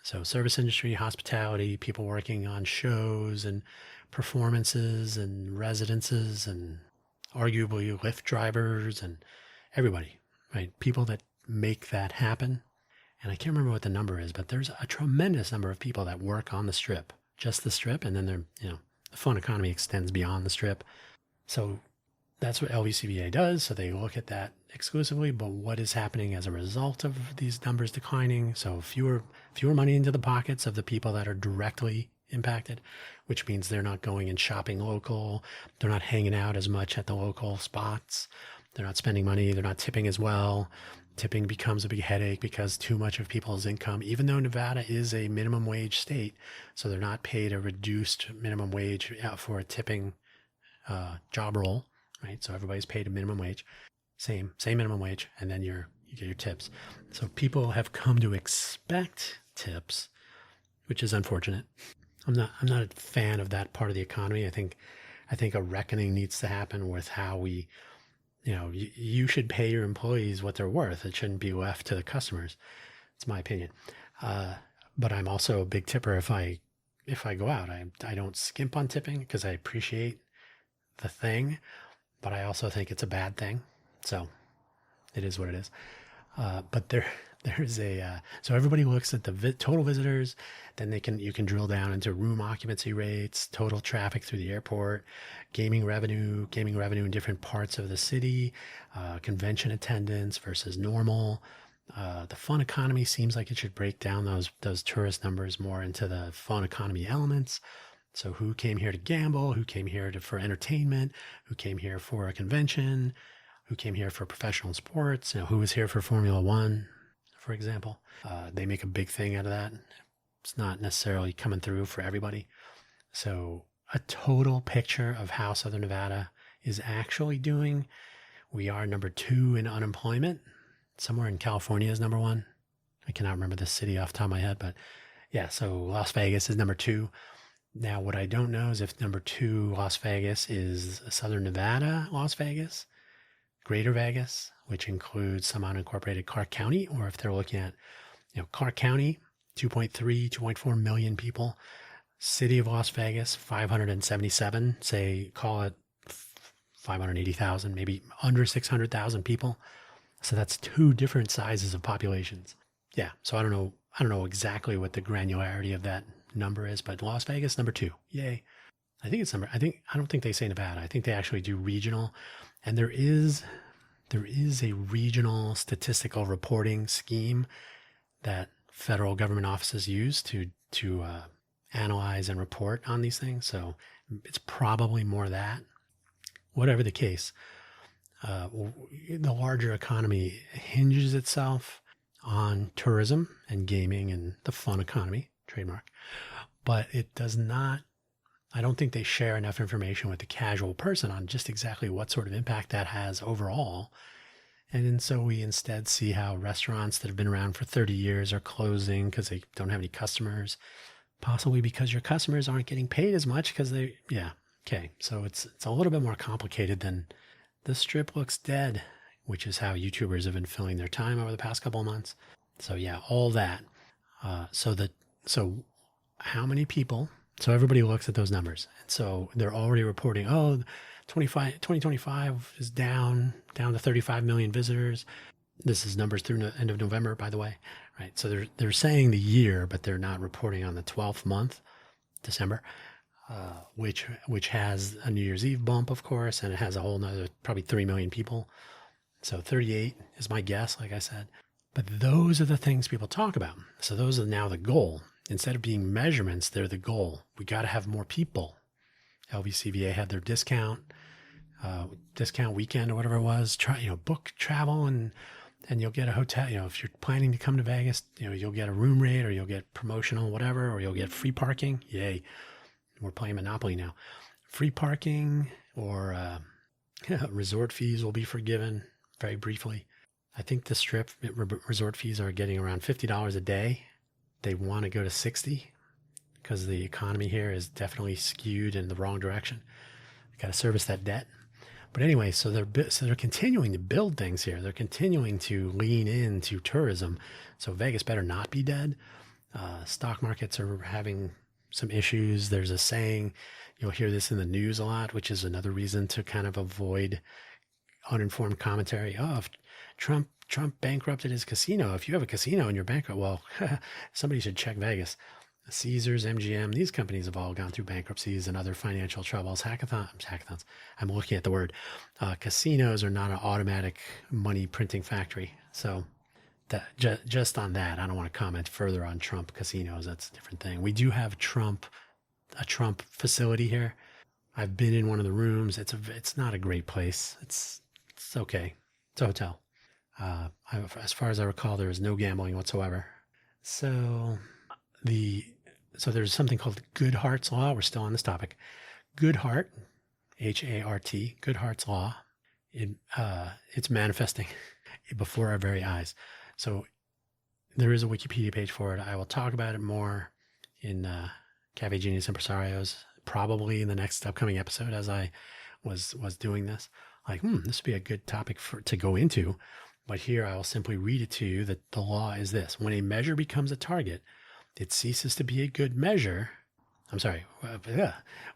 So service industry, hospitality, people working on shows and performances and residences and arguably Lyft drivers and everybody, right? People that make that happen. And I can't remember what the number is, but there's a tremendous number of people that work on the Strip, just the Strip. And then the fun economy extends beyond the Strip. So that's what LVCVA does. So they look at that exclusively, but what is happening as a result of these numbers declining? So fewer money into the pockets of the people that are directly impacted, which means they're not going and shopping local. They're not hanging out as much at the local spots. They're not spending money. They're not tipping as well. Tipping becomes a big headache because too much of people's income, even though Nevada is a minimum wage state, so they're not paid a reduced minimum wage for a tipping job role, right? So everybody's paid a minimum wage, same minimum wage, and then you get your tips. So people have come to expect tips, which is unfortunate. I'm not a fan of that part of the economy. I think a reckoning needs to happen with how we, you should pay your employees what they're worth. It shouldn't be left to the customers. It's my opinion. But I'm also a big tipper if I go out. I don't skimp on tipping because I appreciate the thing, but I also think it's a bad thing. So it is what it is. But there's so everybody looks at the total visitors, then you can drill down into room occupancy rates, total traffic through the airport, gaming revenue in different parts of the city, convention attendance versus normal. The fun economy seems like it should break down those tourist numbers more into the fun economy elements. So who came here to gamble, who came here for entertainment, who came here for a convention, who came here for professional sports, who was here for Formula One, for example. They make a big thing out of that. It's not necessarily coming through for everybody. So a total picture of how Southern Nevada is actually doing. We are number 2 in unemployment. Somewhere in California is number 1. I cannot remember the city off the top of my head, but yeah, so Las Vegas is number 2. Now, what I don't know is if number 2 Las Vegas is Southern Nevada, Las Vegas, Greater Vegas, which includes some unincorporated Clark County, or if they're looking at, Clark County, 2.4 million people, city of Las Vegas, 577, say, call it 580,000, maybe under 600,000 people. So that's 2 different sizes of populations. Yeah. So I don't know I don't know exactly what the granularity of that number is, but Las Vegas, number 2. Yay. I think it's I don't think they say Nevada. I think they actually do regional. And there is a regional statistical reporting scheme that federal government offices use to analyze and report on these things. So it's probably more that. Whatever the case, the larger economy hinges itself on tourism and gaming and the fun economy, trademark, but it does not, I don't think they share enough information with the casual person on just exactly what sort of impact that has overall. And so we instead see how restaurants that have been around for 30 years are closing because they don't have any customers, possibly because your customers aren't getting paid as much because okay. So it's a little bit more complicated than the Strip looks dead, which is how YouTubers have been filling their time over the past couple of months. So yeah, all that. So how many people? So everybody looks at those numbers. And so they're already reporting, 2025 is down to 35 million visitors. This is numbers through the end of November, by the way, right? So they're saying the year, but they're not reporting on the 12th month, December, which has a New Year's Eve bump, of course, and it has a whole nother probably 3 million people. So 38 is my guess, like I said. But those are the things people talk about. So those are now the goal. Instead of being measurements, they're the goal. We got to have more people. LVCVA had their discount weekend or whatever it was. Book travel and you'll get a hotel. If you're planning to come to Vegas, you'll get a room rate or you'll get promotional whatever, or you'll get free parking. Yay. We're playing Monopoly now. Free parking or resort fees will be forgiven very briefly. I think the Strip resort fees are getting around $50 a day. They want to go to 60 because the economy here is definitely skewed in the wrong direction. Got to service that debt. But anyway, so they're continuing to build things here. They're continuing to lean into tourism. So Vegas better not be dead. Stock markets are having some issues. There's a saying, you'll hear this in the news a lot, which is another reason to kind of avoid uninformed commentary. If Trump bankrupted his casino. If you have a casino and you're bankrupt, well, somebody should check Vegas. Caesars, MGM, these companies have all gone through bankruptcies and other financial troubles. Hackathons. I'm looking at the word. Casinos are not an automatic money printing factory. So that just on that, I don't want to comment further on Trump casinos. That's a different thing. We do have a Trump facility here. I've been in one of the rooms. It's not a great place. It's okay. It's a hotel. As far as I recall, there is no gambling whatsoever. So there's something called Goodhart's Law. We're still on this topic. Goodhart, H-A-R-T, Goodhart's Law. It's manifesting before our very eyes. So there is a Wikipedia page for it. I will talk about it more in Cafe Genius Impresarios, probably in the next upcoming episode as I was doing this. Like, this would be a good topic to go into. But here I will simply read it to you that the law is this. When a measure becomes a target, it ceases to be a good measure.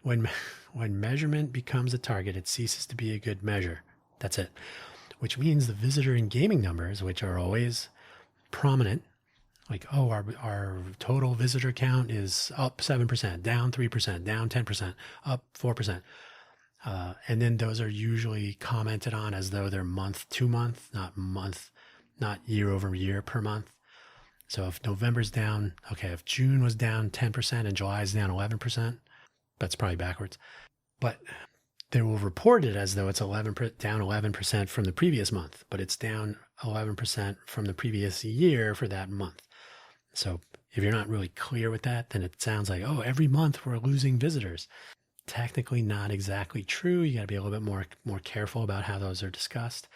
When measurement becomes a target, it ceases to be a good measure. That's it. Which means the visitor and gaming numbers, which are always prominent, like, our total visitor count is up 7%, down 3%, down 10%, up 4%. And then those are usually commented on as though they're month to month, not year over year per month. So if November's down, if June was down 10% and July is down 11%, that's probably backwards. But they will report it as though it's down 11% from the previous month, but it's down 11% from the previous year for that month. So if you're not really clear with that, then it sounds like, every month we're losing visitors. Technically not exactly true. You got to be a little bit more careful about how those are discussed.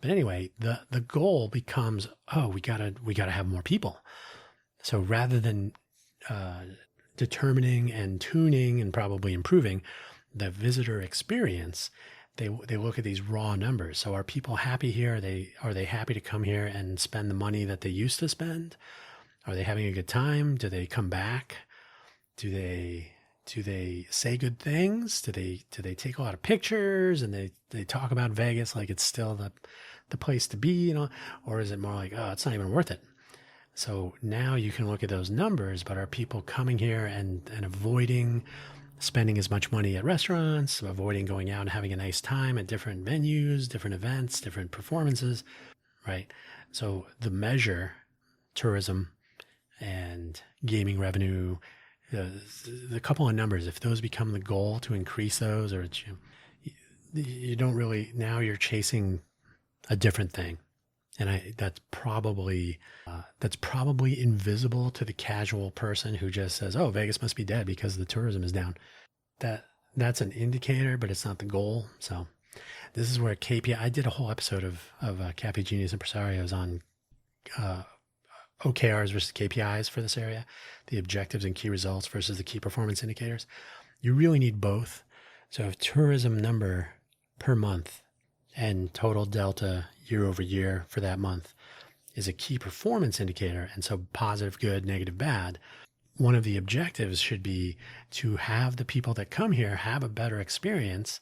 But anyway, the goal becomes, we gotta have more people. So rather than determining and tuning and probably improving the visitor experience, they look at these raw numbers. So are people happy here? Are they happy to come here and spend the money that they used to spend? Are they having a good time? Do they come back? Do they say good things? Do they take a lot of pictures and they talk about Vegas like it's still the place to be, or is it more like, it's not even worth it? So now you can look at those numbers, but are people coming here and avoiding spending as much money at restaurants, avoiding going out and having a nice time at different venues, different events, different performances, right? So the measure, tourism and gaming revenue, the couple of numbers, if those become the goal to increase those, or you don't really, now you're chasing a different thing. And that's probably invisible to the casual person who just says, "Oh, Vegas must be dead because the tourism is down." That's an indicator, but it's not the goal. So this is where KPI. I did a whole episode of Cafe Genius Impresarios on OKRs versus KPIs for this area, the objectives and key results versus the key performance indicators. You really need both. So if tourism number per month and total delta year over year for that month is a key performance indicator, and so positive, good, negative, bad, one of the objectives should be to have the people that come here have a better experience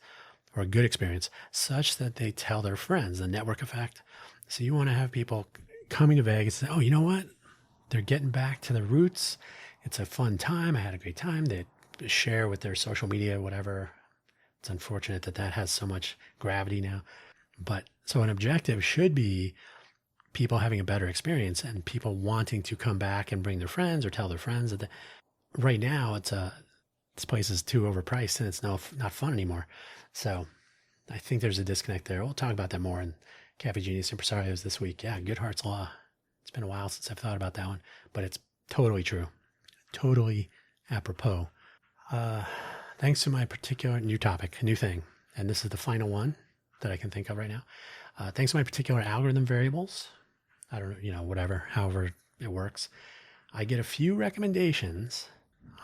or a good experience such that they tell their friends, the network effect. So you want to have people coming to Vegas and say, "Oh, you know what? They're getting back to the roots. It's a fun time. I had a great time." They share with their social media, whatever. It's unfortunate that has so much gravity now. But so an objective should be people having a better experience and people wanting to come back and bring their friends or tell their friends that right now this place is too overpriced and it's not fun anymore. So I think there's a disconnect there. We'll talk about that more in Cafe Genius Impresarios this week. Yeah, Goodhart's Law. It's been a while since I've thought about that one, but it's totally true. Totally apropos. Thanks to my particular new topic, new thing, and this is the final one that I can think of right now. Thanks to my particular algorithm variables, I don't know, whatever, however it works, I get a few recommendations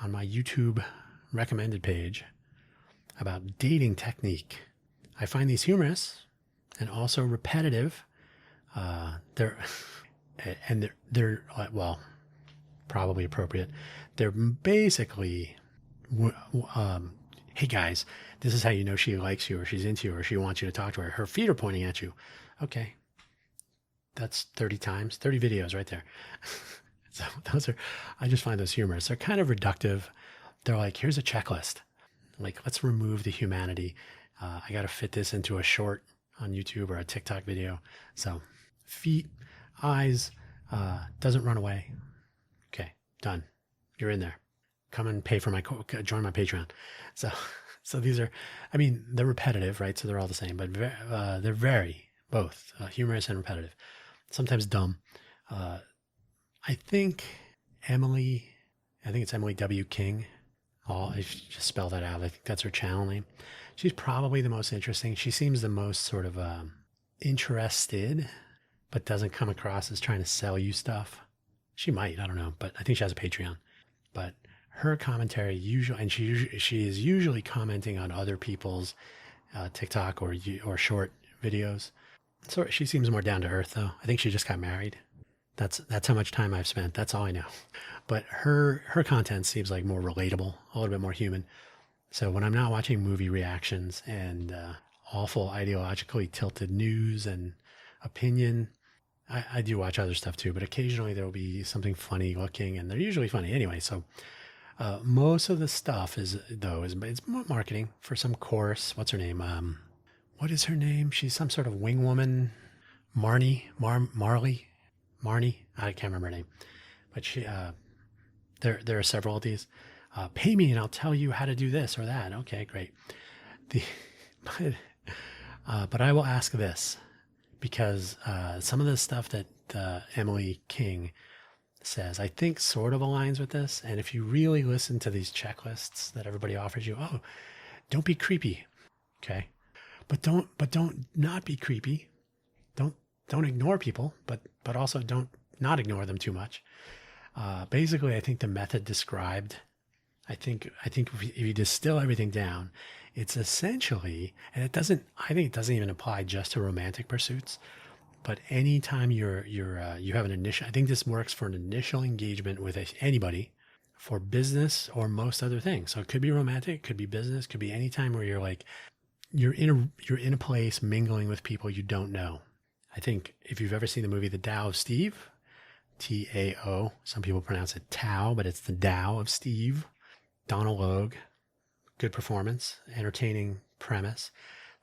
on my YouTube recommended page about dating technique. I find these humorous and also repetitive. They're well, probably appropriate. They're basically, "Hey guys, this is how you know she likes you or she's into you or she wants you to talk to her. Her feet are pointing at you." Okay. That's 30 times, 30 videos right there. So I just find those humorous. They're kind of reductive. They're like, here's a checklist. Like, let's remove the humanity. I got to fit this into a short on YouTube or a TikTok video. So feet, eyes, doesn't run away. Okay, done. You're in there. Come and pay for join my Patreon. So these are, they're repetitive, right? So they're all the same, but they're very both humorous and repetitive. Sometimes dumb. I think it's Emily W. King. I just spell that out. I think that's her channel name. She's probably the most interesting. She seems the most sort of interested, but doesn't come across as trying to sell you stuff. She might, I don't know, but I think she has a Patreon. But her commentary she is usually commenting on other people's TikTok or short videos. So she seems more down to earth, though. I think she just got married. That's how much time I've spent. That's all I know. But her content seems like more relatable, a little bit more human. So when I'm not watching movie reactions and awful ideologically tilted news and opinion, I do watch other stuff too. But occasionally there will be something funny looking, and they're usually funny anyway. So most of the stuff is marketing for some course. What's her name? What is her name? She's some sort of wing woman. Marnie. I can't remember her name. But there are several of these. Pay me and I'll tell you how to do this or that. Okay, great. But I will ask this, because some of the stuff that Emily King says, I think sort of aligns with this. And if you really listen to these checklists that everybody offers you, don't be creepy. Okay. But don't not be creepy. Don't ignore people, but also don't not ignore them too much. Basically, I think the method described, I think if you distill everything down, it's essentially, and I think it doesn't even apply just to romantic pursuits, but anytime you have an initial, I think this works for an initial engagement with anybody, for business or most other things. So it could be romantic, could be business, could be any time where you're in a place mingling with people you don't know. I think if you've ever seen the movie The Tao of Steve, Tao. Some people pronounce it Tao, but it's the Tao of Steve. Donald Logue, good performance, entertaining premise.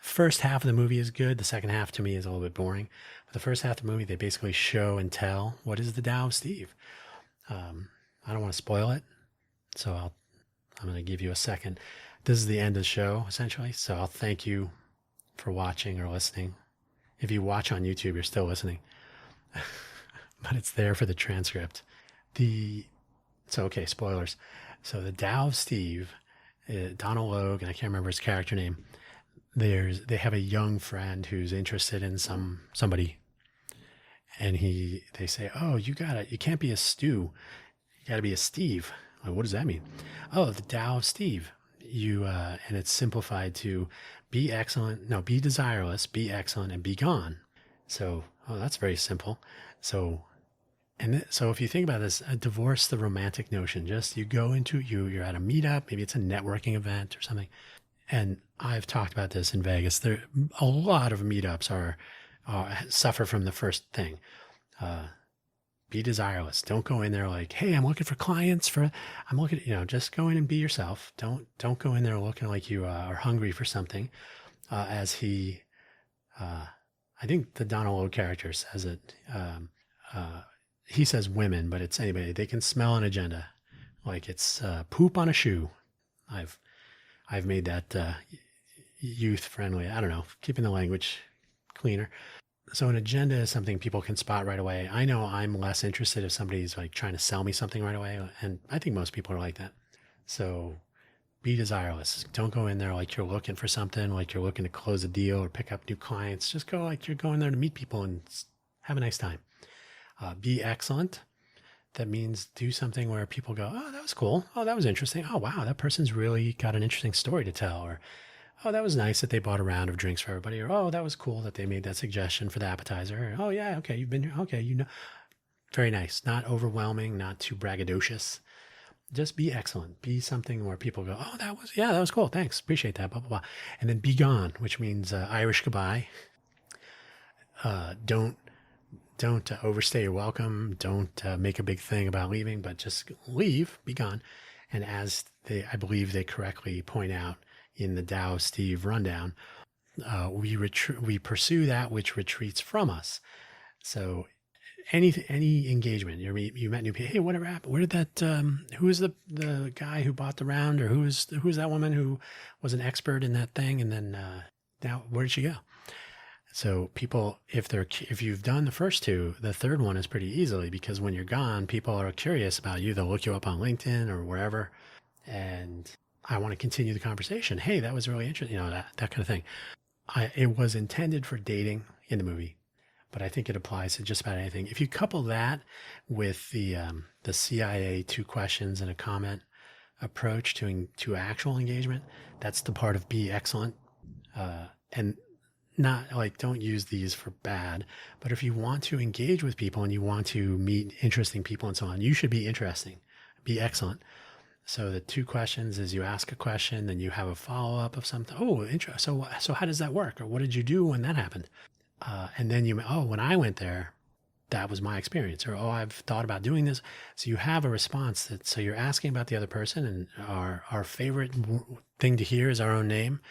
The first half of the movie is good. The second half to me is a little bit boring. But the first half of the movie, they basically show and tell what is the Tao of Steve. I don't want to spoil it, so I'm going to give you a second. This is the end of the show, essentially. So I'll thank you for watching or listening. If you watch on YouTube, you're still listening. But it's there for the transcript. Okay, spoilers. So the Tao of Steve, Donald Logue, and I can't remember his character name. They have a young friend who's interested in somebody, and they say, "Oh, you can't be a Stu, you got to be a Steve." Like, what does that mean? Oh, the Tao of Steve. And it's simplified to be excellent. No, be desireless, be excellent, and be gone. So, that's very simple. So if you think about this, divorce the romantic notion. Just you're at a meetup, maybe it's a networking event or something. And I've talked about this in Vegas. There, a lot of meetups suffer from the first thing. Be desireless. Don't go in there like, hey, I'm looking for clients just go in and be yourself. Don't go in there looking like you are hungry for something. I think the Donald Logue character says it. He says women, but it's anybody. They can smell an agenda, like it's poop on a shoe. I've made that youth friendly. I don't know, keeping the language cleaner. So an agenda is something people can spot right away. I know I'm less interested if somebody's like trying to sell me something right away, and I think most people are like that. So be desireless. Don't go in there like you're looking for something, like you're looking to close a deal or pick up new clients. Just go like you're going there to meet people and have a nice time. Be excellent. That means do something where people go, oh, that was cool. Oh, that was interesting. Oh, wow, that person's really got an interesting story to tell. Or, oh, that was nice that they bought a round of drinks for everybody. Or, oh, that was cool that they made that suggestion for the appetizer. Or, oh, yeah, okay, you've been here. Okay, very nice. Not overwhelming, not too braggadocious. Just be excellent. Be something where people go, oh, that was cool. Thanks. Appreciate that. Blah, blah, blah. And then be gone, which means Irish goodbye. Don't overstay your welcome. Don't make a big thing about leaving, but just leave, be gone. And as I believe they correctly point out in the Tao of Steve rundown, we pursue that which retreats from us. So any engagement, you met new people. Hey, whatever happened? Where did that? Who is the guy who bought the round, or who's that woman who was an expert in that thing? And then now where did she go? So people, if you've done the first two, the third one is pretty easily, because when you're gone, people are curious about you. They'll look you up on LinkedIn or wherever, and I want to continue the conversation. Hey, that was really interesting. That kind of thing. It was intended for dating in the movie, but I think it applies to just about anything. If you couple that with the CIA 2 questions and a comment approach to actual engagement, that's the part of be excellent. And not like, don't use these for bad, but if you want to engage with people and you want to meet interesting people and so on, you should be interesting, be excellent. So the 2 questions is you ask a question, then you have a follow-up of something. Oh, interesting. So how does that work? Or what did you do when that happened? And then when I went there, that was my experience. Or, I've thought about doing this. So you have a response so you're asking about the other person, and our favorite thing to hear is our own name.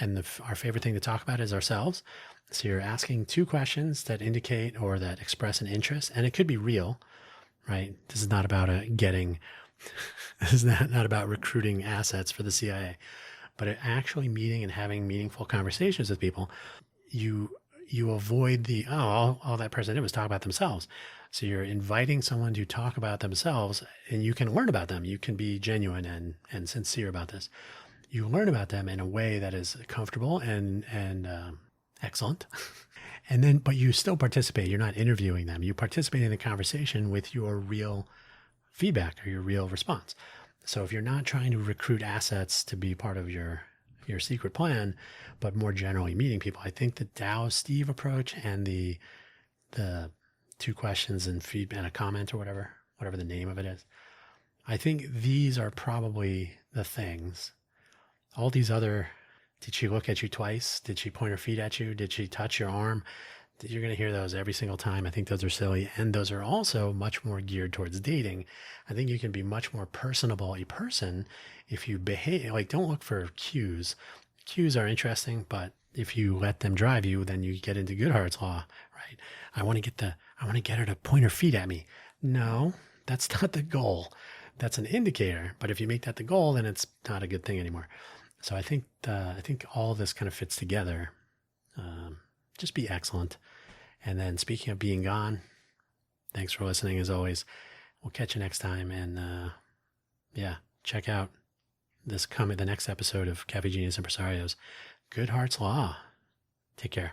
And our favorite thing to talk about is ourselves. So you're asking 2 questions that indicate or that express an interest, and it could be real, right? This is not about this is not about recruiting assets for the CIA, but actually meeting and having meaningful conversations with people. You avoid all that person did was talk about themselves. So you're inviting someone to talk about themselves, and you can learn about them. You can be genuine and sincere about this. You learn about them in a way that is comfortable and excellent. But you still participate. You're not interviewing them. You participate in the conversation with your real feedback or your real response. So if you're not trying to recruit assets to be part of your secret plan, but more generally meeting people, I think the Tao Steve approach and the 2 questions and feedback and a comment or whatever the name of it is, I think these are probably the things. All these other, did she look at you twice? Did she point her feet at you? Did she touch your arm? You're going to hear those every single time. I think those are silly. And those are also much more geared towards dating. I think you can be much more personable a person if you behave, like, don't look for cues. Cues are interesting, but if you let them drive you, then you get into Goodhart's law, right? I want to get her to point her feet at me. No, that's not the goal. That's an indicator. But if you make that the goal, then it's not a good thing anymore. So I think all of this kind of fits together. Just be excellent. And then speaking of being gone, thanks for listening as always. We'll catch you next time. And check out the next episode of Cafe Genius Impresarios, Goodhart's Law. Take care.